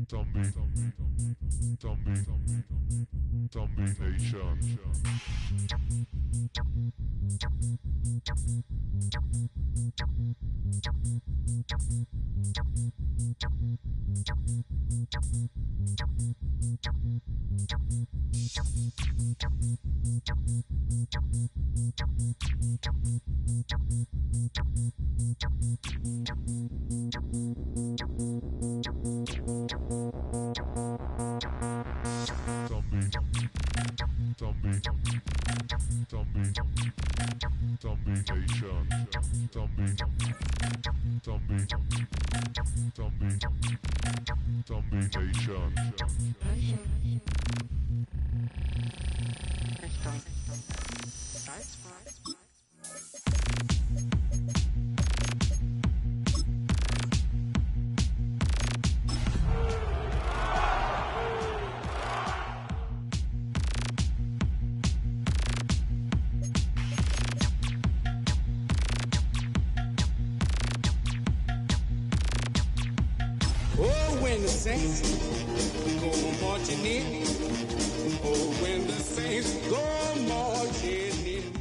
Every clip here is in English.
Zombie Nation. Oh, when the Saints go marching in. Oh, when the Saints go marching in.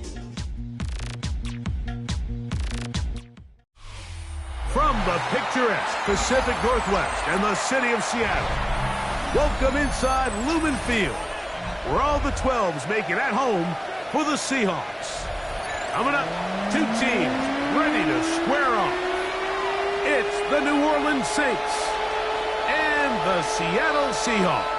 From the picturesque Pacific Northwest and the city of Seattle, welcome inside Lumen Field, where all the 12s make it at home for the Seahawks. Coming up, two teams ready to square off. It's the New Orleans Saints and the Seattle Seahawks.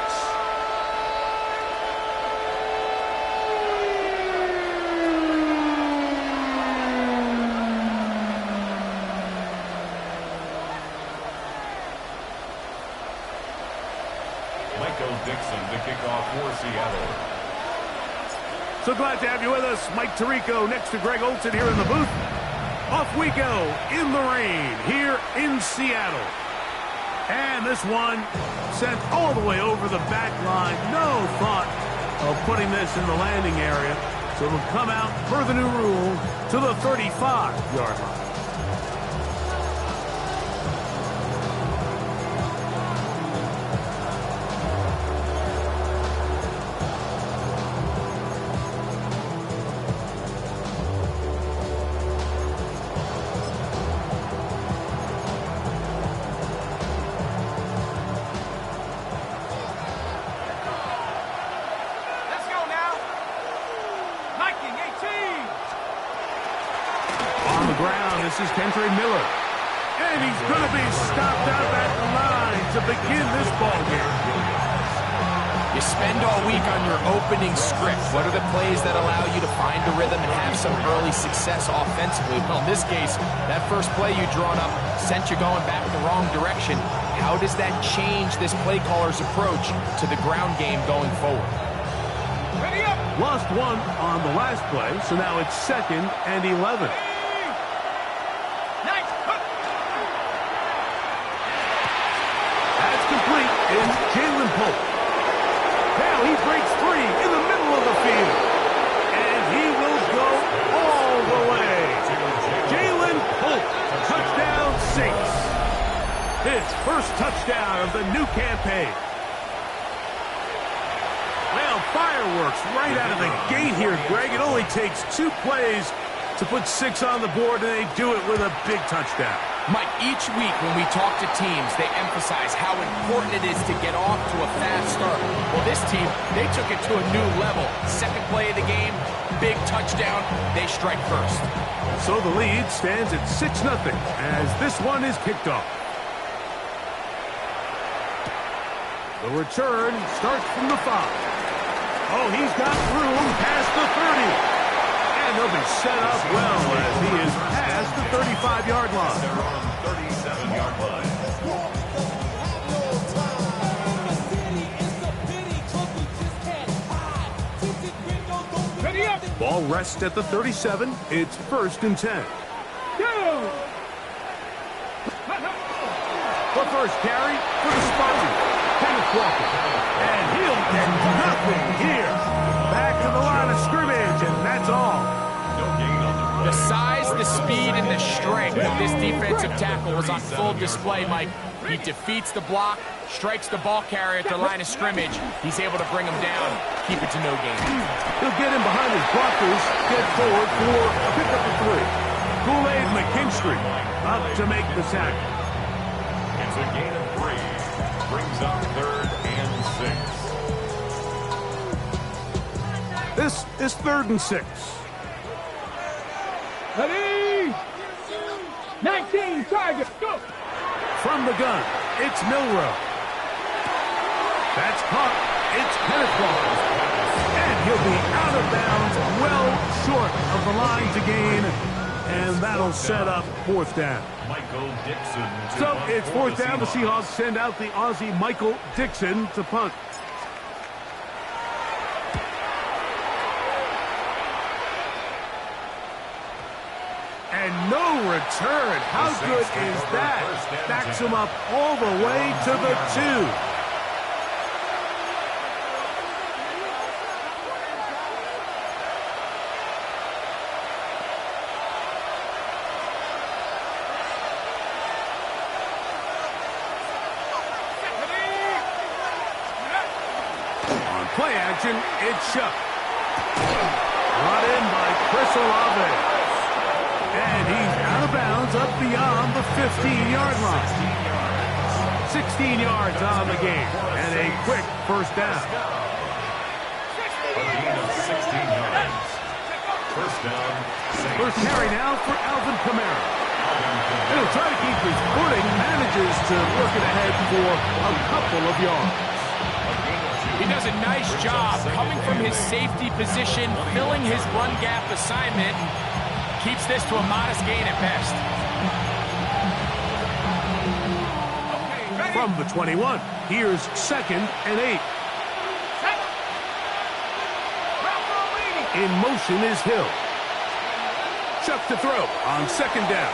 To kick off for Seattle. So glad to have you with us. Mike Tirico next to Greg Olson here in the booth. Off we go in the rain here in Seattle. And this one sent all the way over the back line. No thought of putting this in the landing area. So it'll come out per the new rule to the 35-yard line. This is Kendra Miller. And he's going to be stopped out at the line to begin this ball game. You spend all week on your opening script. What are the plays that allow you to find a rhythm and have some early success offensively? Well, in this case, that first play you drawn up sent you going back the wrong direction. How does that change this play caller's approach to the ground game going forward? Ready up! Lost one on the last play, so now it's 2nd and 11. Is Jalen Polk. Now he breaks free in the middle of the field. And he will go all the way. Jalen Polk, touchdown Saints. His first touchdown of the new campaign. Well, fireworks right out of the gate here, Greg. It only takes 2 plays to put 6 on the board, and they do it with a big touchdown. Mike, each week when we talk to teams, they emphasize how important it is to get off to a fast start. Well, this team, they took it to a new level. Second play of the game, big touchdown, they strike first. So the lead stands at 6-0 as this one is kicked off. The return starts from the 5. Oh, he's got room past the 30. And he'll be set up well as he is past the 35-yard line. They're on 37-yard line. Ball rests at the 37. It's 1st and 10. Go! The first carry for the Spartans. Kenneth Walker. And he'll get nothing here. Back to the line of scrimmage, and that's all. The size, the speed, and the strength of this defensive tackle was on full display, Mike. He defeats the block, strikes the ball carrier at the line of scrimmage. He's able to bring him down, keep it to no gain. He'll get in behind his blockers, get forward for a pickup of 3. Kool-Aid McKinstry up to make the tackle. It's a gain of 3. Brings up 3rd and 6. This is 3rd and 6. Ready? 19, target, go! From the gun, it's Milrow. That's caught. It's Petitford. And he'll be out of bounds, well short of the line to gain. And that'll set up 4th down. Michael Dixon. So it's 4th down. The Seahawks send out the Aussie Michael Dixon to punt. And no return. How good is that? Backs him up all the way to the 2. On play action, it's Shuck. Brought in by Chris Olave. And he's out of bounds up beyond the 15-yard line. 16 yards on the game. And a quick 1st down. A gain of 16 yards. 1st down. Saints. First carry now for Alvin Kamara. He'll try to keep his footing. Manages to work it ahead for a couple of yards. He does a nice job coming from his safety position, filling his run gap assignment, and keeps this to a modest gain at best. From the 21, here's 2nd and 8. In motion is Hill. Chuck to throw on 2nd down.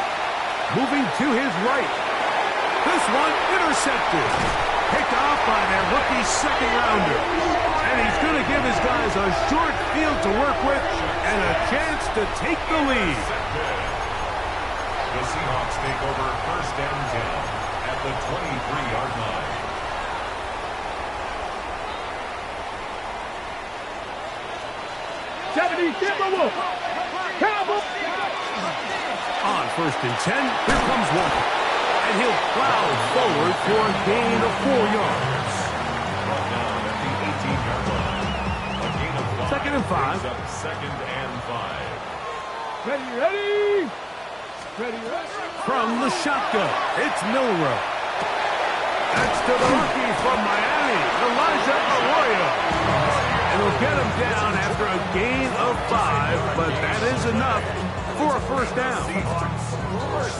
Moving to his right. This one intercepted. Picked off by their rookie 2nd-rounder. And he's going to give his guys a short field to work with and a chance to take the lead. The Seahawks take over 1st and 10 at the 23-yard line. On 1st and 10, here comes Walker. And he'll plow forward for a gain of 4 yards. Brought down at the 18-yard line. A gain of 5. 2nd and 5. Brings up 2nd and 5. Ready? From the shotgun, it's Milrow. That's to the rookie from Miami, Elijah Arroyo. And he'll get him down after a gain of 5, but that is enough for a 1st down.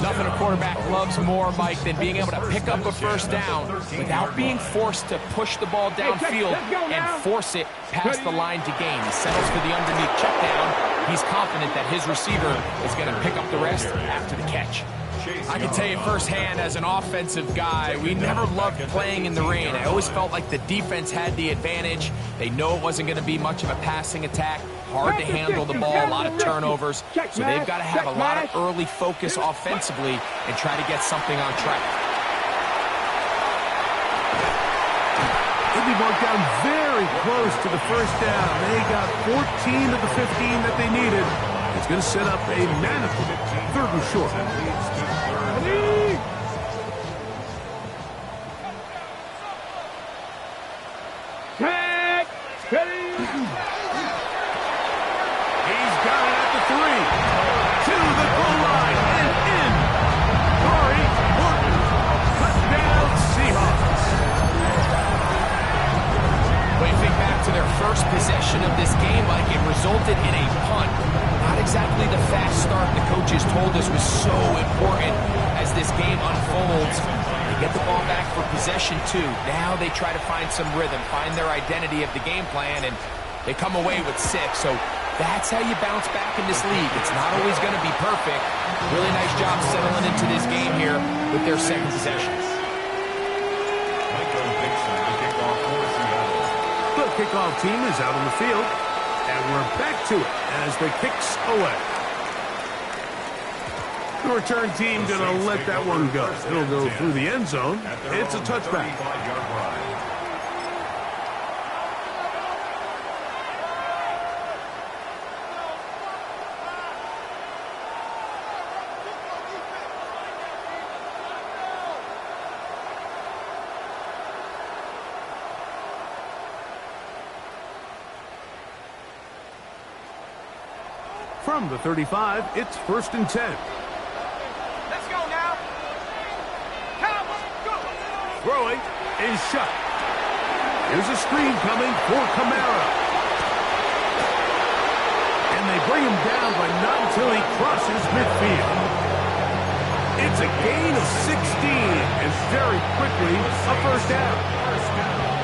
Nothing a quarterback loves more, Mike, than being able to pick up a 1st down without being forced to push the ball downfield and force it past the line to gain. He settles for the underneath check down. He's confident that his receiver is going to pick up the rest after the catch. I can tell you firsthand, as an offensive guy, we never loved playing in the rain. I always felt like the defense had the advantage. They know it wasn't going to be much of a passing attack. Hard to handle the ball, a lot of turnovers. So they've got to have a lot of early focus offensively and try to get something on track. They'll be marked down very close to the 1st down. They got 14 of the 15 that they needed. It's going to set up a manageable 3rd and short. He's got it at the 3. To the goal line and in. Corey Horton. Touchdown Seahawks. When you think back to their first possession of this game, Mike, it resulted in a punt. Not exactly the fast start the coaches told us was so important as this game unfolds. They get the ball back for possession 2. Now they try to find some rhythm, find their identity of the game plan, and they come away with 6. So that's how you bounce back in this league. It's not always going to be perfect. Really nice job settling into this game here with their 2nd possession. Michael Dixon, the kickoff for Seattle. The kickoff team is out on the field, and we're back to it as the kick's away. The return team going to let that one go. It'll go through the end zone. It's a touchback. From the 35, it's 1st and 10. Let's go now. Cowboys, go. Throwing is shut. Here's a screen coming for Kamara. And they bring him down, but not until he crosses midfield. It's a gain of 16, and very quickly a first down.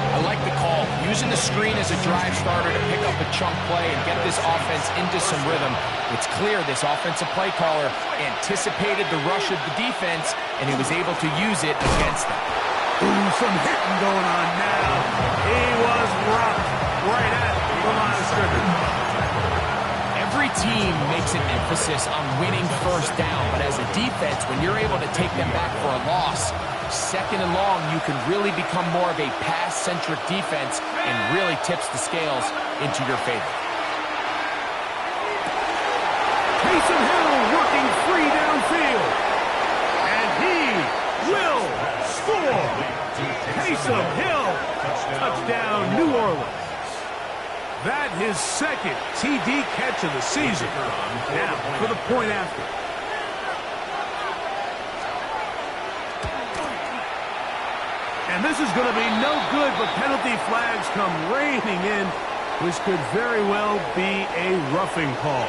I like the call. Using the screen as a drive starter to pick up a chunk play and get this offense into some rhythm. It's clear this offensive play caller anticipated the rush of the defense, and he was able to use it against them. Ooh, some hitting going on now. He was rocked right at the line of scrimmage. Every team makes an emphasis on winning first down, but as a defense, when you're able to take them back for a loss, 2nd and long, you can really become more of a pass-centric defense and really tips the scales into your favor. Taysom Hill working free downfield. And he will score. Taysom Hill, touchdown New Orleans. That his 2nd TD catch of the season. Now for the point after. And this is going to be no good, but penalty flags come raining in, which could very well be a roughing call.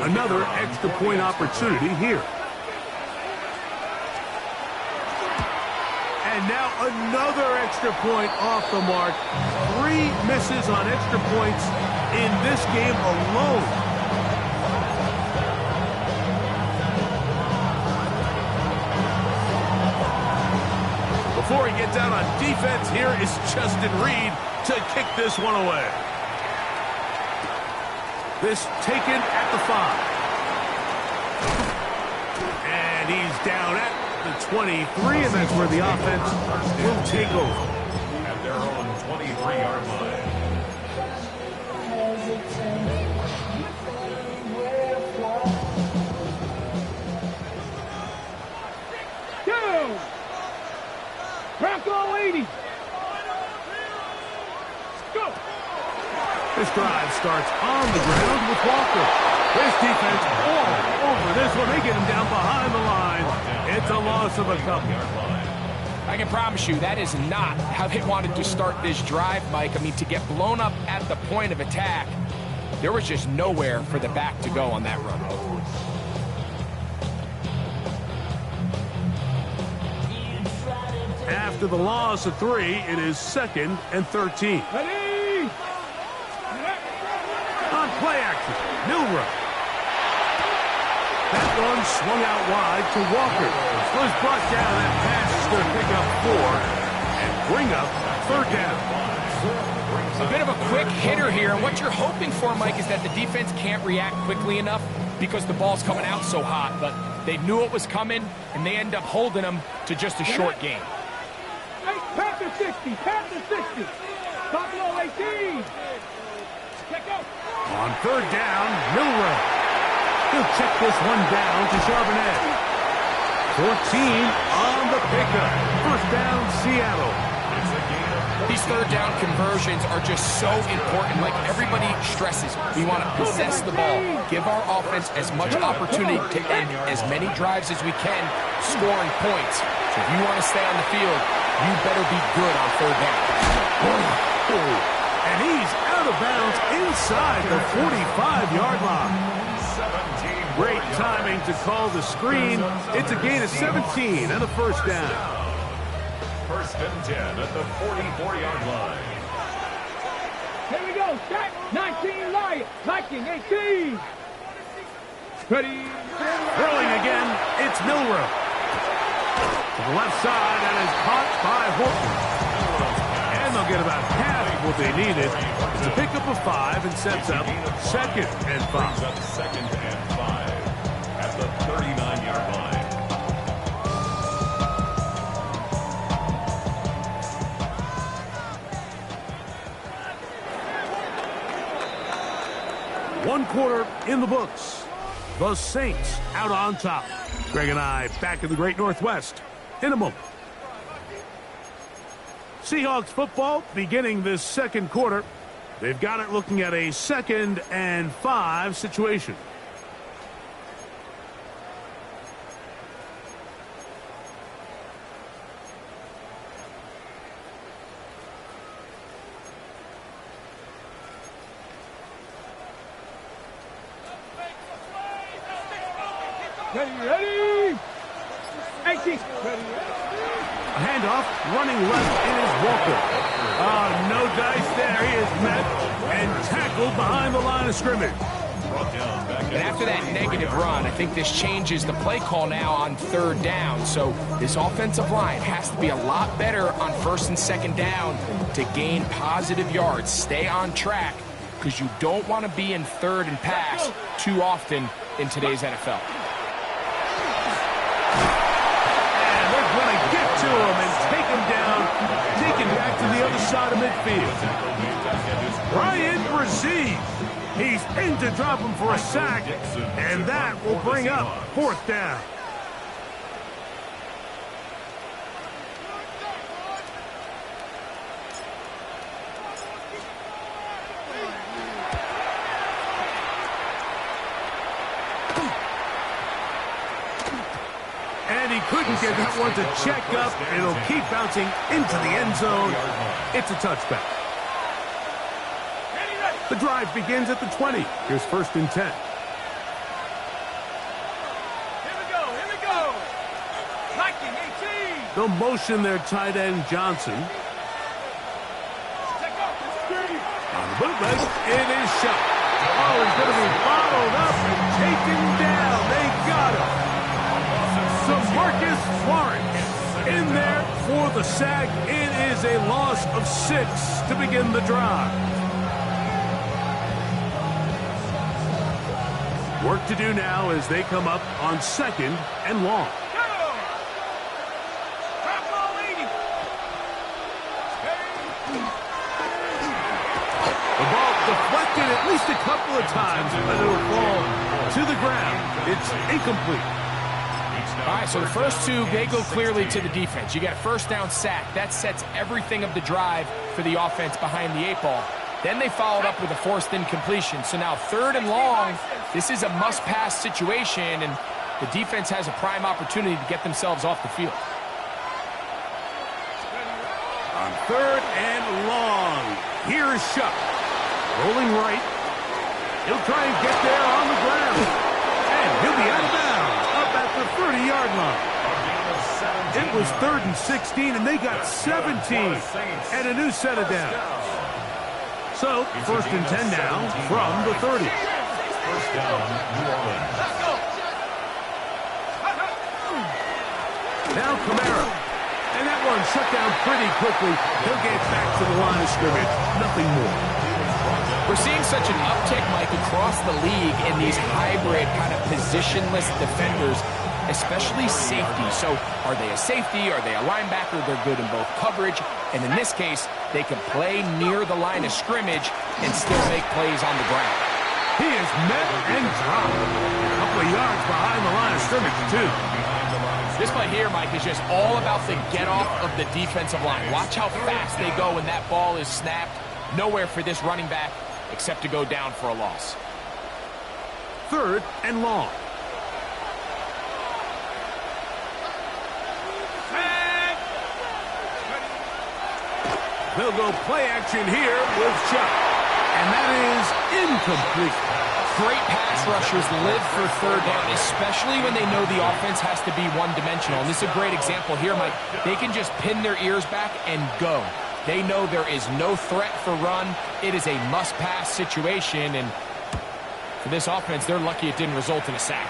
Another extra point opportunity here. And now another extra point off the mark. 3 misses on extra points in this game alone. Before he gets out on defense, here is Justin Reed to kick this one away. This taken at the 5. And he's down at the 23, and that's where the offense will take over. At their own 23-yard line. Go. Bronco 80. Go. This drive starts on the ground with Walker. This defense all over this one. They get him down behind the line. It's a loss of a couple. I can promise you that is not how they wanted to start this drive, Mike. I mean, to get blown up at the point of attack, there was just nowhere for the back to go on that run. After the loss of 3, it is 2nd and 13. Ready. On play action, Milroe. That one swung out wide to Walker. Was brought down. That pass is going to pick up 4 and bring up 3rd down. A bit of a quick hitter here, and what you're hoping for, Mike, is that the defense can't react quickly enough because the ball's coming out so hot, but they knew it was coming, and they end up holding them to just a short game. Hey, Panther 60, Panther 60. Buffalo 18. Check out. On 3rd down, Milroe. He'll check this one down to Charbonnet. 14 on the pickup. 1st down, Seattle. These 3rd down conversions are just so important. Like everybody stresses, we want to possess the ball, give our offense as much opportunity to end as many drives as we can, scoring points. So if you want to stay on the field, you better be good on 3rd down. And he's out of bounds inside the 45-yard line. Great timing to call the screen. It's a gain of 17 and a 1st down. 1st and 10 at the 44-yard line. Here we go. Shot. 19 Lion. Viking 18. Ready. Throwing again, it's Milroe. To the left side, and is caught by Horton. And they'll get about half what they needed. It's a pickup of 5 and sets up 2nd and 5. Brings up 2nd and 5 at the 39-yard line. One quarter in the books. The Saints out on top. Greg and I back in the Great Northwest in a moment. Seahawks football beginning this second quarter. They've got it looking at a 2nd and 5 situation. Ready? 18. A handoff, running left in his Walker. No dice there. He is met and tackled behind the line of scrimmage. And after that negative run, I think this changes the play call now on 3rd down. So this offensive line has to be a lot better on 1st and 2nd down to gain positive yards. Stay on track because you don't want to be in 3rd and pass too often in today's NFL. And they're going to get to him and take him down, take him back to the other side of midfield. Brian Brzee. He's in to drop him for a sack, and that will bring up 4th down. And he couldn't get that one to check up. It'll keep bouncing into the end zone. It's a touchback. The drive begins at the 20. Here's 1st and 10. Here we go. Liking 18. They'll motion their tight end, Johnson. On the bootleg, it is shot. Oh, he's going to be followed up and taken down. They got him. So Marcus Lawrence in there for the sack. It is a loss of 6 to begin the drive. Work to do now as they come up on 2nd and long. The ball deflected at least a couple of times, but it'll fall to the ground. It's incomplete. All right, so the first 2, they go clearly to the defense. You got a 1st down sack. That sets everything of the drive for the offense behind the 8 ball. Then they followed up with a forced incompletion. So now 3rd and long, this is a must-pass situation, and the defense has a prime opportunity to get themselves off the field. On 3rd and long, here's Shuck. Rolling right. He'll try and get there on the ground. And he'll be out of bounds up at the 30-yard line. It was 3rd and 16, and they got 17 and a new set of downs. So, 1st and 10 now from the 30. 1st down, New Orleans. Now Kamara. And that one shut down pretty quickly. He'll get back to the line of scrimmage. Nothing more. We're seeing such an uptick, Mike, across the league in these hybrid kind of positionless defenders, especially safety. So are they a safety? Are they a linebacker? They're good in both coverage. And in this case, they can play near the line of scrimmage and still make plays on the ground. He is met and dropped. A couple of yards behind the line of scrimmage, too. This play here, Mike, is just all about the get-off of the defensive line. Watch how fast they go when that ball is snapped. Nowhere for this running back except to go down for a loss. 3rd and long. They'll go play action here with Chuck. And that is incomplete. Great pass rushers live for 3rd down, especially when they know the offense has to be one-dimensional. And this is a great example here, Mike. They can just pin their ears back and go. They know there is no threat for run. It is a must-pass situation, and for this offense, they're lucky it didn't result in a sack.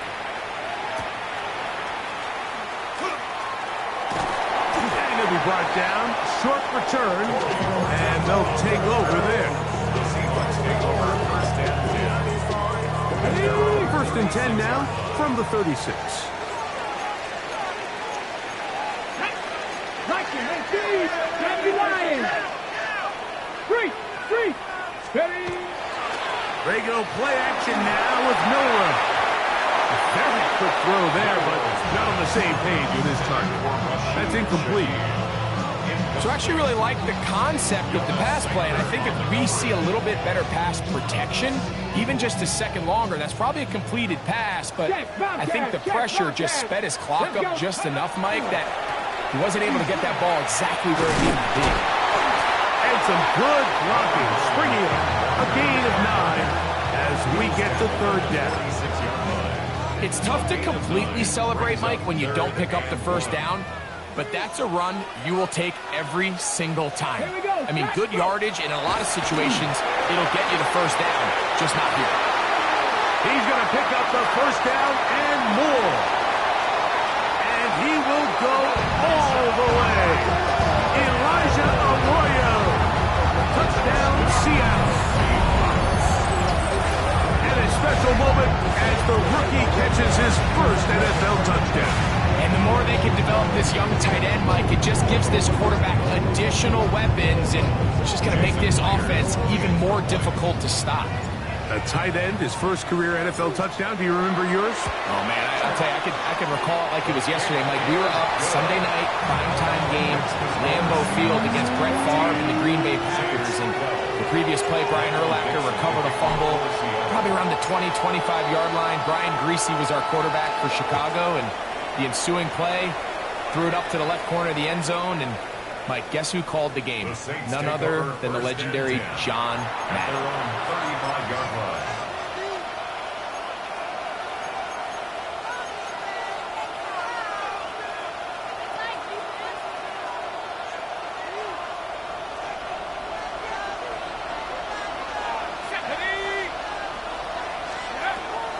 And he'll be brought down. Short return, and they'll take over there. The Seahawks take over 1st and 10. 1st and 10 now from the 36. They go play action now with Miller. A very quick throw there, but not on the same page with his target. That's incomplete. So I actually really like the concept of the pass play, and I think if we see a little bit better pass protection, even just a second longer, that's probably a completed pass, but I think the pressure just sped his clock up just enough, Mike, that he wasn't able to get that ball exactly where it needed to be. And some good blocking, springing up. A gain of 9 as we get to third down. It's tough to completely celebrate, Mike, when you don't pick up the first down, but that's a run you will take every single time. I mean, good yardage in a lot of situations, it'll get you the first down, just not here. He's going to pick up the first down and more. And he will go all the way. Elijah Arroyo. Touchdown, Seattle. And a special moment as the rookie catches his first NFL touchdown. And the more they can develop this young tight end, Mike, it just gives this quarterback additional weapons, and it's just going to make this offense even more difficult to stop. A tight end, his first career NFL touchdown. Do you remember yours? Oh, man, I'll tell you, I can recall it like it was yesterday, Mike. We were up Sunday night, primetime game, Lambeau Field against Brett Favre and the Green Bay Packers. And the previous play, Brian Urlacher recovered a fumble, probably around the 20, 25-yard line. Brian Greasy was our quarterback for Chicago, and the ensuing play, threw it up to the left corner of the end zone, and Mike, guess who called the game? None other than the legendary John Madden.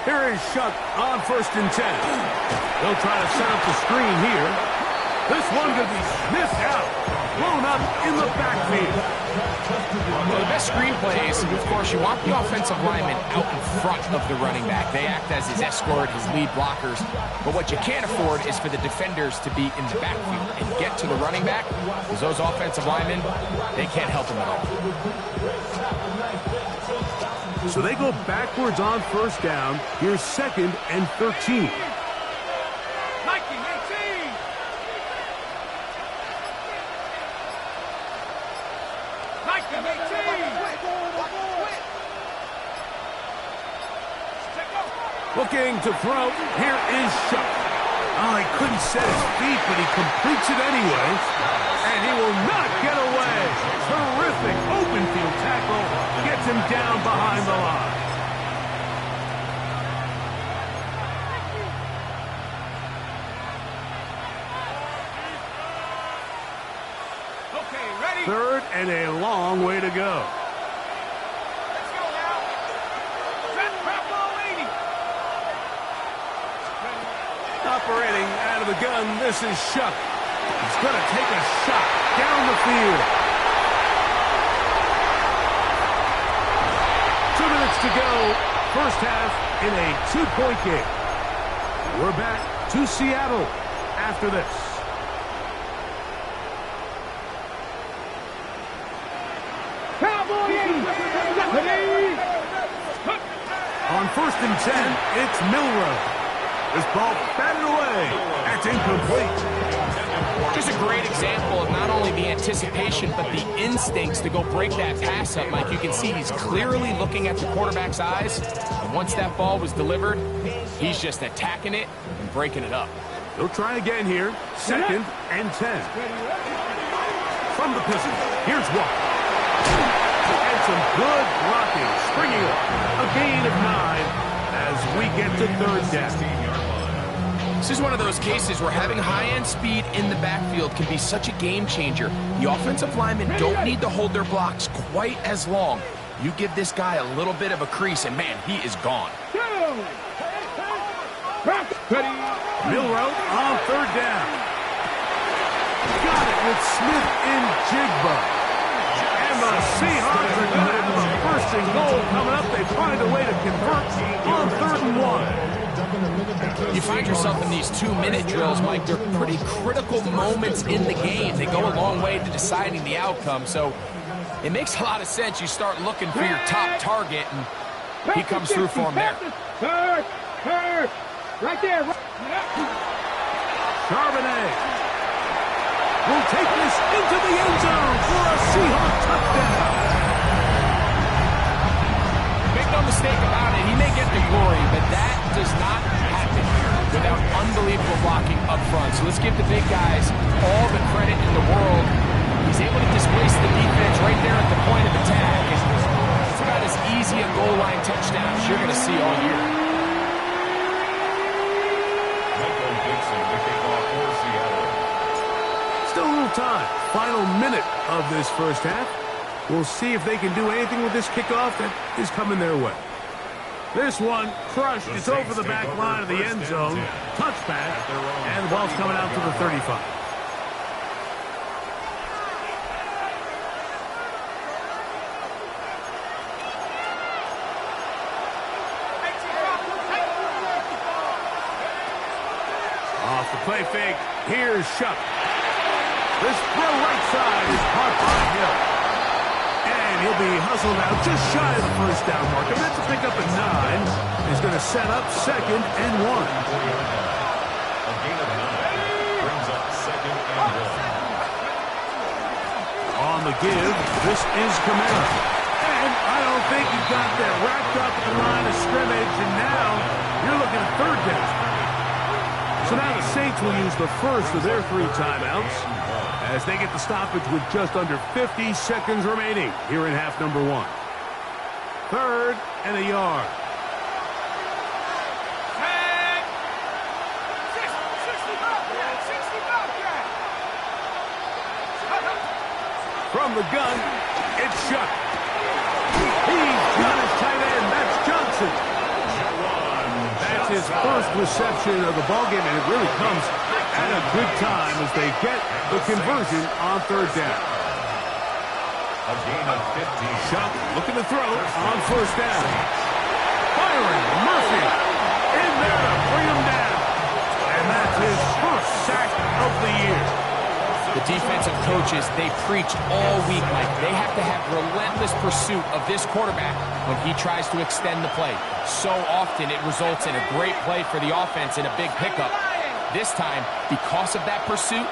Here is Shuck on 1st and 10. They'll try to set up the screen here. This one could be sniffed out, blown up in the backfield. Well, the best screen plays, of course, you want the offensive lineman out in front of the running back. They act as his escort, his lead blockers. But what you can't afford is for the defenders to be in the backfield and get to the running back, because those offensive linemen, they can't help him at all. So they go backwards on 1st down. Here's 2nd and 13. Looking to throw. Here is Shuck. Oh, he couldn't set his feet, but he completes it anyway. And he will not get away. Terrific open field tackle. Gets him down behind the line. Okay, ready? 3rd and a long way to go. Let's go now. Trap ball 80. Operating out of the gun, this is Shuck. He's going to take a shot down the field. 2 minutes to go. First half in a 2-point game. We're back to Seattle after this. On 1st and 10, it's Milroe. This ball batted away. That's incomplete. Just a great example of not only the anticipation, but the instincts to go break that pass up, Mike. You can see he's clearly looking at the quarterback's eyes. And once that ball was delivered, he's just attacking it and breaking it up. They'll try again here. 2nd and 10. From the pistol, here's one. And some good blocking, springing up. A gain of 9 as we get to 3rd down. This is one of those cases where having high-end speed in the backfield can be such a game changer. The offensive linemen don't need to hold their blocks quite as long. You give this guy a little bit of a crease, and man, he is gone. Milroe on 3rd down. Got it with Smith in Jigba. And the Seahawks are going to have a 1st and goal coming up. They find a way to convert on 3rd and 1. You find yourself in these 2-minute drills, Mike. They're pretty critical moments in the game. They go a long way to deciding the outcome. So it makes a lot of sense. You start looking for your top target, and he comes through for him there. Right there. Charbonnet. will take this into the end zone for a Seahawk touchdown. Make no mistake about it, he may get the glory, but that does not happen without unbelievable blocking up front. So let's give the big guys all the credit in the world. He's able to displace the defense right there at the point of attack. It's about as easy a goal line touchdown as you're going to see all year. Still a little time. Final minute of this first half. We'll see if they can do anything with this kickoff that is coming their way. This one crushed. It's over the back line of the end zone. Touchback. And the ball's coming out to the 35. Off the play fake. Here's Shuck. This throw right side is caught by Hill. And he'll be hustled out just shy of the first down marker. That's a pick up at 9. He's going to set up 2nd and 1. A gain of 9 brings up 2nd and 1. On the give, this is Camara. And I don't think he got that wrapped up at the line of scrimmage. And now you're looking at 3rd down. So now the Saints will use the first of their 3 timeouts as they get the stoppage with just under 50 seconds remaining here in half number 1. 3rd and a yard. From the gun, it's Shuck. He's got his tight end. That's Johnson. That's his first reception of the ballgame, and it really comes at a good time as they get the conversion on 3rd down. A gain of 15. Shuck looking to throw on 1st down. Firing Murphy in there to bring him down. And that's his first sack of the year. The defensive coaches, they preach all week, Mike. They have to have relentless pursuit of this quarterback when he tries to extend the play. So often it results in a great play for the offense and a big pickup. This time, because of that pursuit,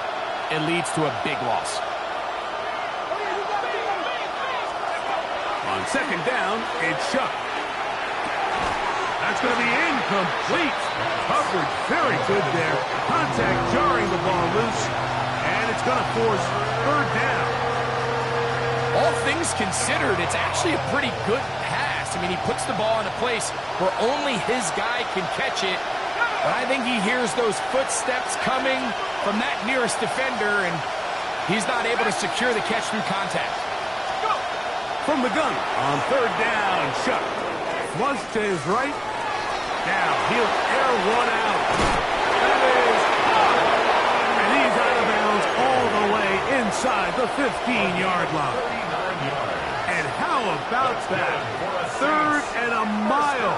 it leads to a big loss. On 2nd down, it's Shuck. That's going to be incomplete. Coverage very good there. Contact jarring the ball loose. And it's going to force 3rd down. All things considered, it's actually a pretty good pass. I mean, he puts the ball in a place where only his guy can catch it. But I think he hears those footsteps coming from that nearest defender, and he's not able to secure the catch through contact. From the gun on 3rd down, Shuck. Flush to his right. Now he'll air one out. That is caught. And he's out of bounds all the way inside the 15-yard line. And how about that? 3rd and a mile.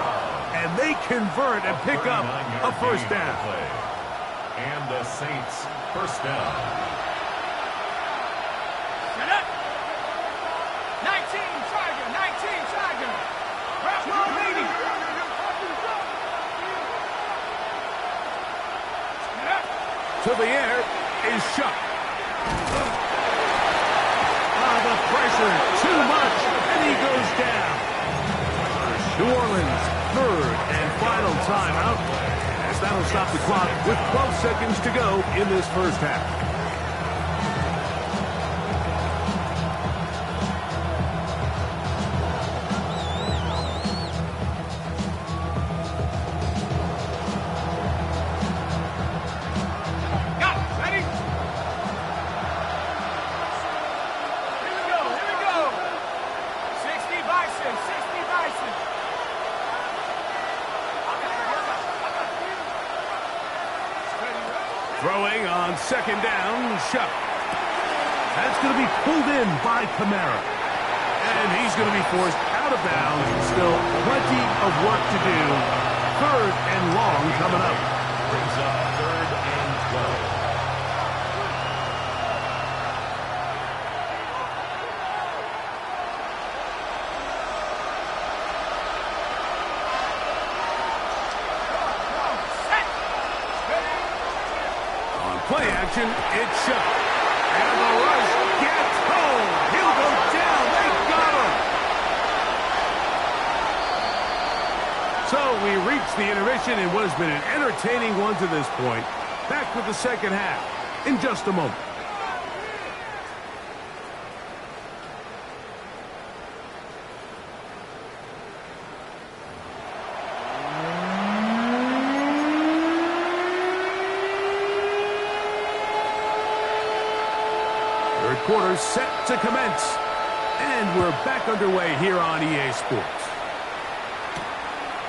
And they convert and pick up a 1st down. And the Saints 1st down. Set up. 19 Tiger. Route ball leading. To the air is Shuck. The pressure, too much, and he goes down. New Orleans, 3rd and final timeout, as that'll stop the clock with 12 seconds to go in this first half. Throwing on 2nd down, Shuck. That's going to be pulled in by Camara. And he's going to be forced out of bounds. Still plenty of work to do. 3rd and long coming up. Brings up 3rd and 12. Play action, it's Shuck. And the rush gets home. He'll go down. They got him. So we reached the intermission in what has been an entertaining one to this point. Back with the second half in just a moment. Third quarter set to commence. And we're back underway here on EA Sports.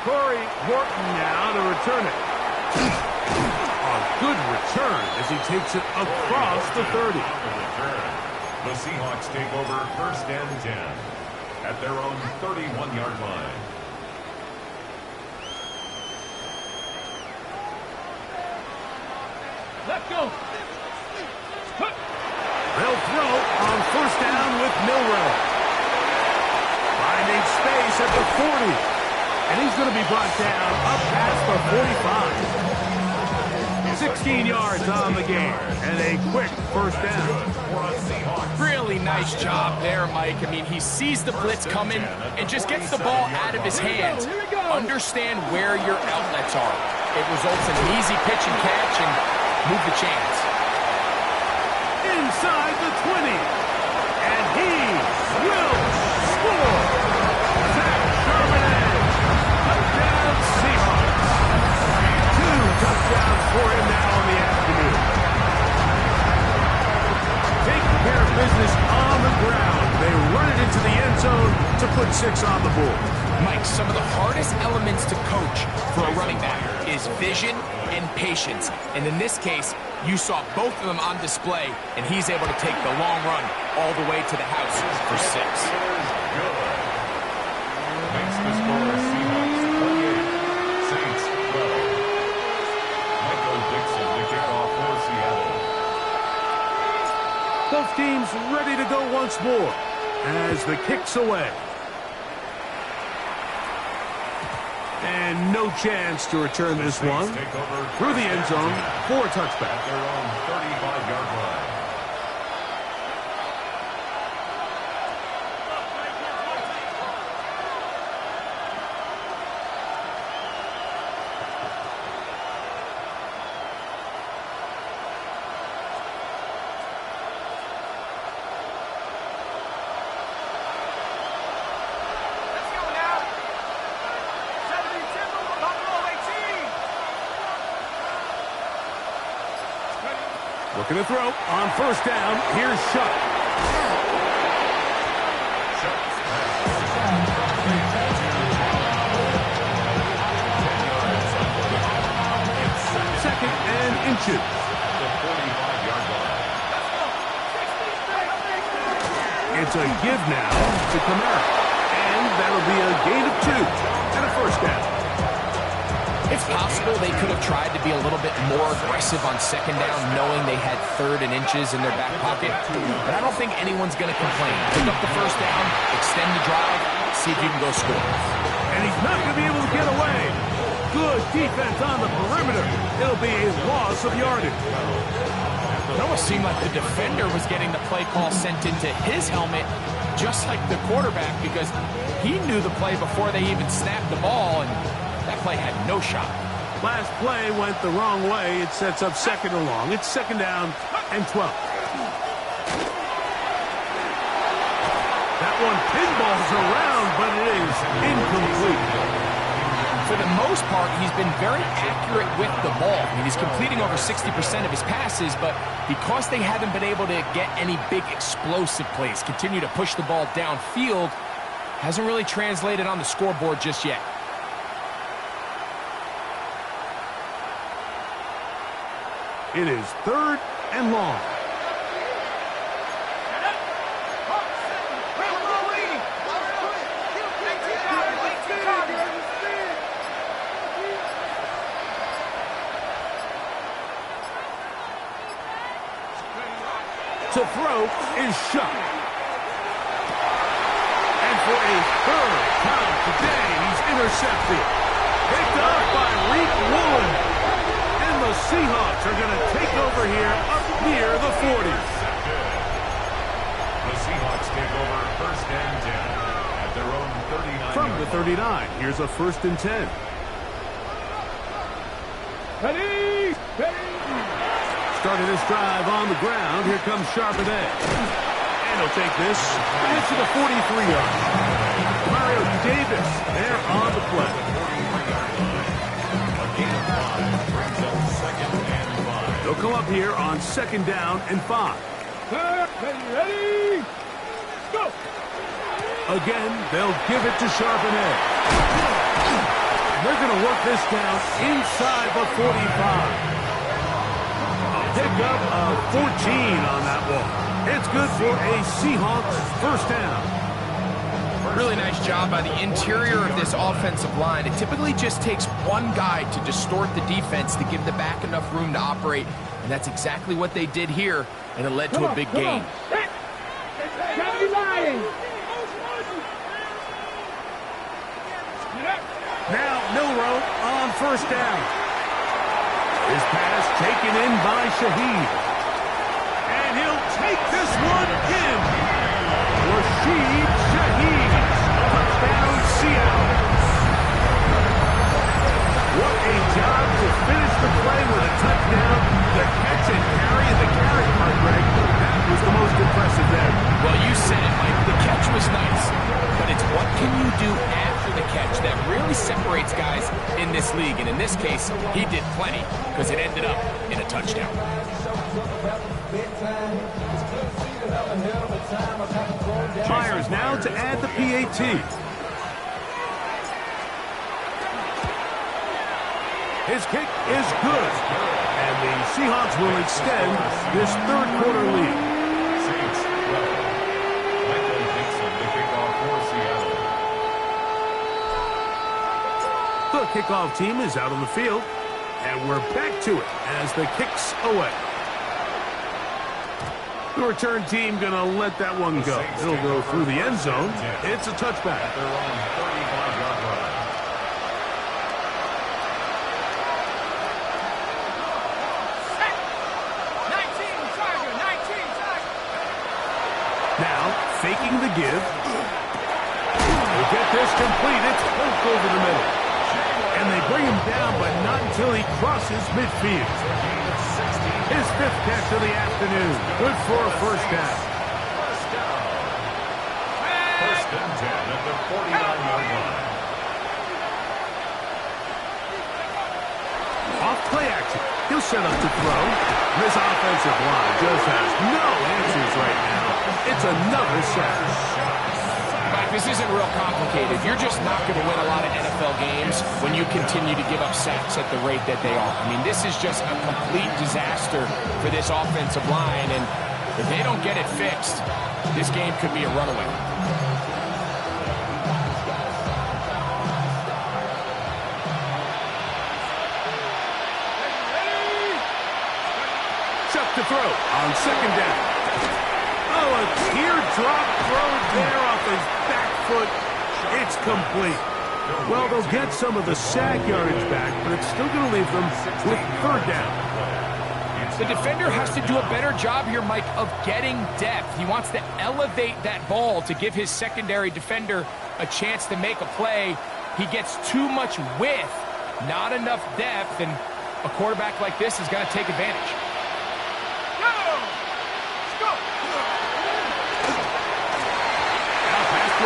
Corey Horton now to return it. A good return as he takes it across the 30. The Seahawks take over first and 10 at their own 31-yard line. Let's go. They'll throw on first down with Milrow. Finding space at the 40. And he's going to be brought down up past the 45. 16 yards on the game. And a quick first down. Really nice job there, Mike. I mean, he sees the blitz coming and just gets the ball out of his hands. Understand where your outlets are. It results in an easy pitch and catch and move the chance. Inside the 20. And he will score. Zach Charbonnet. Touchdown Seahawks. 2 touchdowns for him now in the afternoon. Taking care of business on the ground. They run it into the end zone to put 6 on the board. Mike, some of the hardest elements to coach for a running back is vision and patience. And in this case, you saw both of them on display, and he's able to take the long run all the way to the house for 6. Makes the score Seahawks 28, Saints 12. Michael Dixon to kick off for Seattle. Both teams ready to go once more as the kick's away. And no chance to return this one through the end zone for a touchback. At their own 35-yard line. Looking to throw on first down. Here's Shuck. Second and inches. The 45-yard line. It's a give now to Kamara. And that'll be a gain of 2 and a first down. It's possible they could have tried to be a little bit more aggressive on second down, knowing they had 3rd and inches in their back pocket. But I don't think anyone's going to complain. Pick up the first down, extend the drive, see if you can go score. And he's not going to be able to get away. Good defense on the perimeter. It'll be a loss of yardage. It almost seemed like the defender was getting the play call sent into his helmet, just like the quarterback, because he knew the play before they even snapped the ball, and that play had no shot. Last play went the wrong way. It sets up second and long. It's second down and 12. That one pinballs around, but it is incomplete. For the most part, he's been very accurate with the ball. I mean, he's completing over 60% of his passes, but because they haven't been able to get any big explosive plays, continue to push the ball downfield, hasn't really translated on the scoreboard just yet. It is 3rd and long. To throw is Shuck. And for a 3rd time today, he's intercepted. Picked up by Reek Woolen. And the Seahawks are going to take over here up near the 40. from the 39. Here's a 1st and 10. Ready? Starting this drive on the ground. Here comes Charbonnet. And he'll take this ahead to the 43-yard. Mario Davis there on the play. They'll come up here on 2nd down and 5. Ready? Go! Again, they'll give it to Charbonnet. They're going to work this down inside the 45. Pickup of 14 on that one. It's good for a Seahawks 1st down. Really nice job by the interior of this offensive line. It typically just takes one guy to distort the defense to give the back enough room to operate, and that's exactly what they did here, and it led to a big gain. Now Milrow on 1st down. His pass taken in by Shaheed. And he'll take this one in. Rashid Shaheed. Touchdown, Seattle. What a job to finish the play with a touchdown. The catch and carry, and the carry part, Greg, that was the most impressive there. Well, you said it, Mike. The catch was nice. But it's what can you do after the catch that really separates guys in this league. And in this case, he did plenty because it ended up in a touchdown. Myers now to add the PAT. His kick is good. And the Seahawks will extend this 3rd quarter lead. The kickoff team is out on the field, and we're back to it as the kick's away. The return team going to let that one go. It'll go through the end zone. It's a touchback. At their own 35-yard line. Now, faking the give. We'll get this complete. It's both over the middle. And they bring him down, but not until he crosses midfield. His 5th catch of the afternoon. Good for a 1st down. 1st and 10 at the 49-yard line. Off play action. He'll set up to throw. This offensive line just has no answers right now. It's another sack. Mike, this isn't real complicated. You're just not going to win a lot of NFL games when you continue to give up sacks at the rate that they are. I mean, this is just a complete disaster for this offensive line, and if they don't get it fixed, this game could be a runaway. Chuck to throw on 2nd down. Oh, a teardrop throw there off his back foot. It's complete. Well, they'll get some of the sack yardage back, but it's still going to leave them with 3rd down. The defender has to do a better job here, Mike, of getting depth. He wants to elevate that ball to give his secondary defender a chance to make a play. He gets too much width, not enough depth, and a quarterback like this is going to take advantage.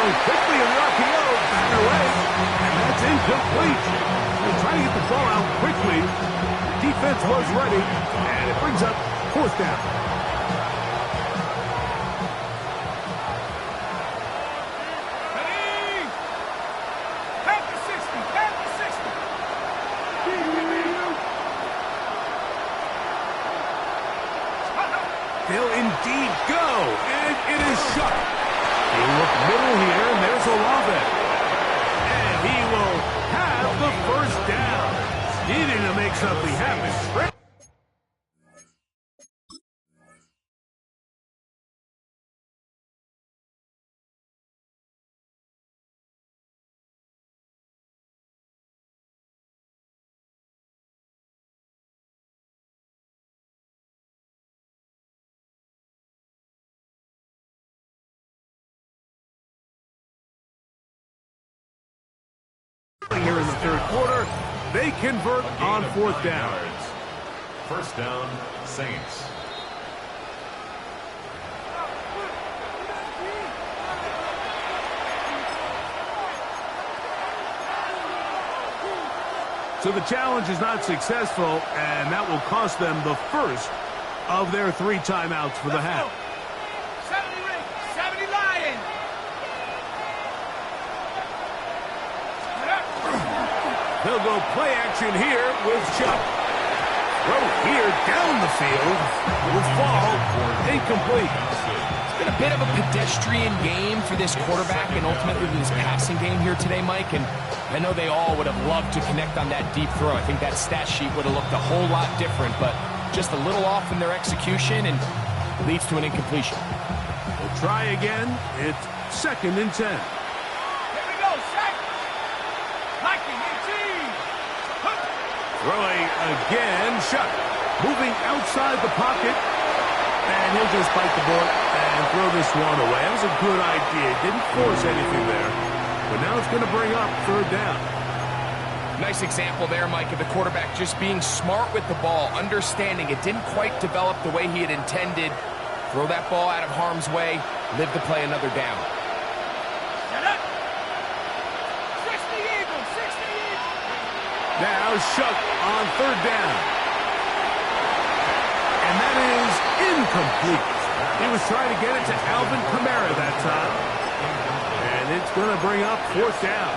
Quickly in the RPO, back away, and that's incomplete. They try to get the ball out quickly. The defense was ready, and it brings up 4th down. Ready? At the 60, at the 60. They'll indeed go, and it is shut. He'll look middle here, and there's Olave. And he will have the 1st down. Needing to make something happen. here in the third quarter. They convert on fourth down. First down, Saints. So the challenge is not successful, and that will cost them the first of their 3 timeouts for the half. 70 ring, 70 Lion. They'll go play action here with Chuck. Throw here down the field will fall incomplete. It's been a bit of a pedestrian game for this quarterback and ultimately this passing game here today, Mike. And I know they all would have loved to connect on that deep throw. I think that stat sheet would have looked a whole lot different, but just a little off in their execution and leads to an incompletion. We'll try again. It's 2nd and 10. Here we go, Shaq. Mikey, Throwing again, Chuck. Moving outside the pocket. And he'll just bite the bullet and throw this one away. That was a good idea. Didn't force anything there. But now it's going to bring up 3rd down. Nice example there, Mike, of the quarterback just being smart with the ball, understanding it didn't quite develop the way he had intended. Throw that ball out of harm's way, live to play another down. Shut up. 60 Eagles, 60 Eagles. Now Chuck on 3rd down. And that is incomplete. He was trying to get it to Alvin Kamara that time. And it's going to bring up 4th down.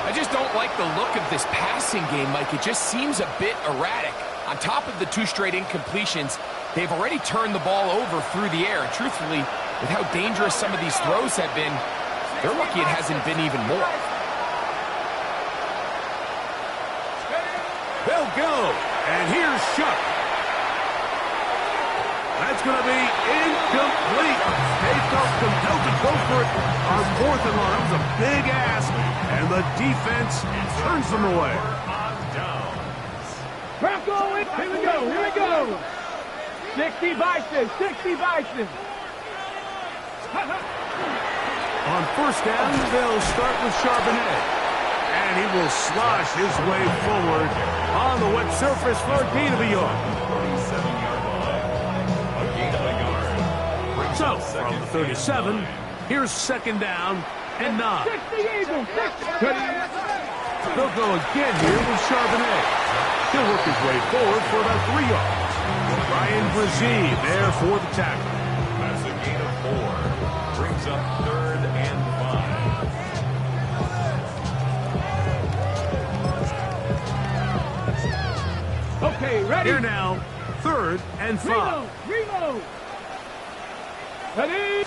I just don't like the look of this passing game, Mike. It just seems a bit erratic. On top of the 2 straight incompletions, they've already turned the ball over through the air. And truthfully, with how dangerous some of these throws have been, they're lucky it hasn't been even more. They'll go. And here's Chuck. That's going to be incomplete. They felt compelled to go for it on 4th and long. That was a big ask, and the defense turns them away. Crowd going. Here we go, here we go. 60 Bison, 60 Bison. On 1st down, they'll start with Charbonnet. And he will slosh his way forward on the wet surface for a gain of a yard. 37-yard line. A gain of a yard. So, from the 37, here's 2nd down and 9. 60 Eagles, 60. They'll go again here with Charbonnet. He'll work his way forward for about 3 yards. Ryan Brazee there for the tackle. That's a gain of 4. Brings up 3rd and 5. Okay, ready? Here now, 3rd and 5. Reload. Ready?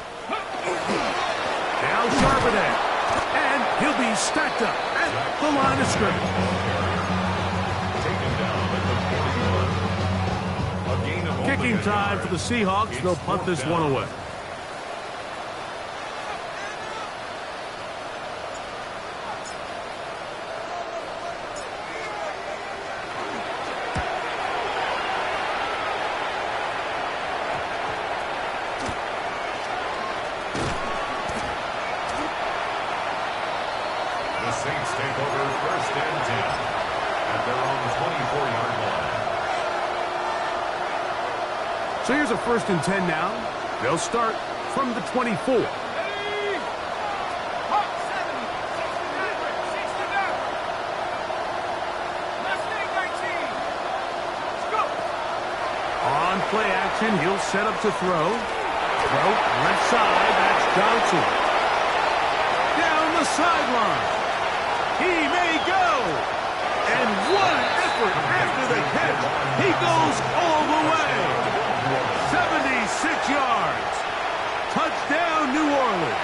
Now Charbonnet. And he'll be stacked up at the line of scrimmage. Taken down at the 41. A gain of Kicking only a time yard. for the Seahawks. They'll punt this one away. The Saints take over 1st and 10 at their own 24-yard line. So here's a 1st and 10 now. They'll start from the 24. Ready? Hawk 70, 69, 69. Mustang 19. Let's go. On play action, he'll set up to throw. Throw left side, that's Johnson. Down the sideline. He may go. And what an effort after the catch. He goes all the way. 76 yards. Touchdown, New Orleans.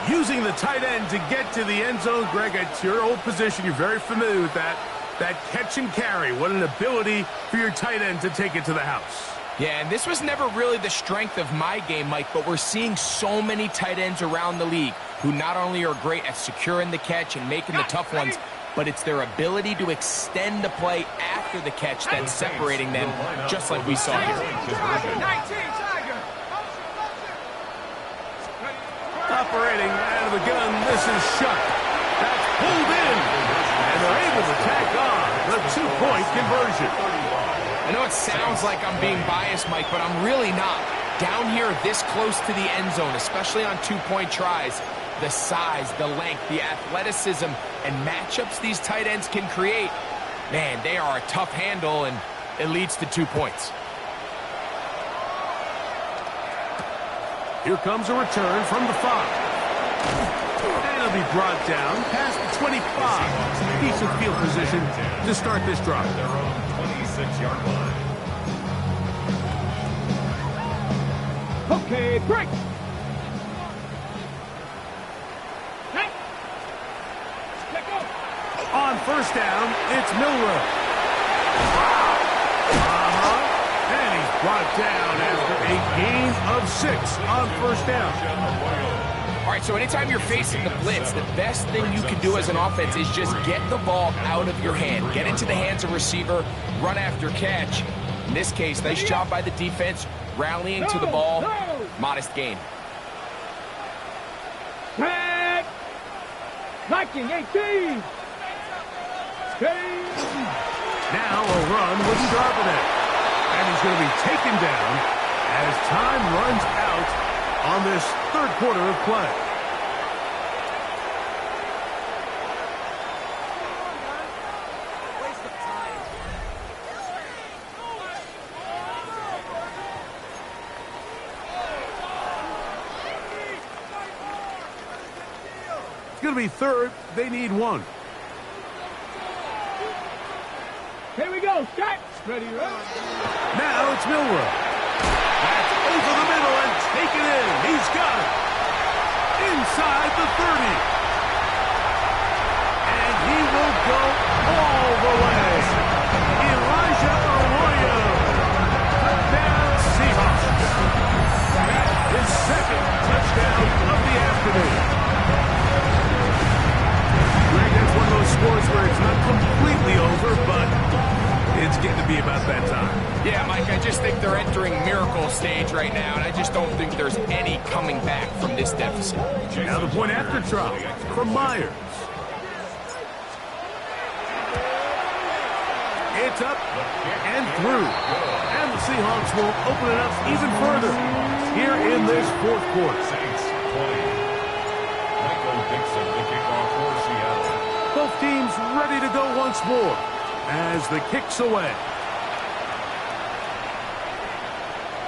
Using the tight end to get to the end zone, Greg, it's your old position. You're very familiar with that. That catch and carry. What an ability for your tight end to take it to the house. Yeah, and this was never really the strength of my game, Mike, but we're seeing so many tight ends around the league who not only are great at securing the catch and making the tough ones, but it's their ability to extend the play after the catch that's separating them, just like we saw here. 19 Tiger. Up Operating out of the gun, this is shut. That's pulled in. And they're able to tack on the two-point conversion. I know it sounds like I'm being biased, Mike, but I'm really not. Down here this close to the end zone, especially on two-point tries, the size, the length, the athleticism, and matchups these tight ends can create, man, they are a tough handle, and it leads to 2 points. Here comes a return from the 5. And it'll be brought down past the 25. Decent field position to start this drive. Their own 26-yard line. Okay, break. Hey. Let go. On first down, it's Milroe. And he's brought down after a gain of 6 on first down. All right, so anytime you're facing the blitz, the best thing you can do as an offense is just get the ball out of your hand. Get into the hands of receiver, run after catch. In this case, nice job by the defense, rallying to the ball. Modest gain. Tag. Viking 18. Now a run with Charbonnet. And he's going to be taken down as time runs out on this third quarter of play. It's going to be third. They need 1. Here we go. Start. Ready, right? Now it's Milroe. That's over the middle and taken in. He's got it. Inside the 30. And he will go all the way. Elijah Arroyo. Touchdown Seahawks. His second touchdown of the afternoon. Greg, that's one of those scores where it's not completely over, but it's getting to be about that time. Yeah, Mike, I just think they're entering miracle stage right now, and I just don't think there's any coming back from this deficit. Now the point after try from Myers. It's up and through. And the Seahawks will open it up even further here in this fourth quarter. Saints 20. Michael Dixon, the kickoff for Seattle. Both teams ready to go once more as the kick's away.